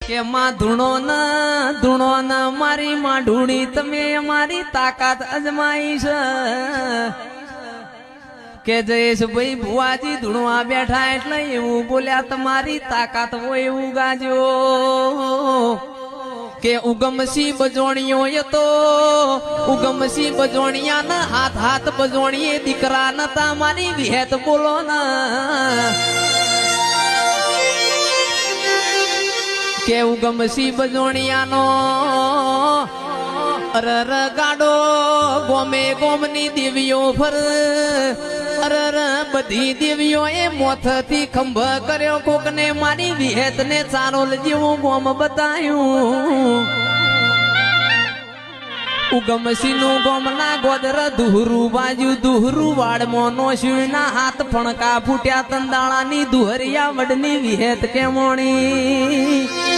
કે માં ધૂણો ન મારી માં ઢૂણી તમે અમારી તાકાત અજમાઈ છે કે જયેશભાઈ ભુવાજી ધૂણવા બેઠા એટલે એવું બોલ્યા તમારી તાકાત હોય એવું ગાજો કે ઉગમસી બજોણીઓ એ તો ઉગમસી બજોણિયા ના હાથ બજોણીએ દીકરા નતા મારી વિહેત બોલો ના કે ઉગમસી બજોણિયાનો અરર ગાડો ગોમે ગોમની દેવીઓ ફર અરર બધી દેવીઓ એ મોથથી ખંભ કર્યો કોકને મારી વિહેત ને ચારોલ જેવું ગોમ બતાયું ઉગમસી નું ગોમના ગોદર દુહરું બાજુ દુહરું વાડમાં નો શિવના હાથ ફણકા ફૂટ્યા તંદાળાની દુહરિયા વડની વિહેત કે મોણી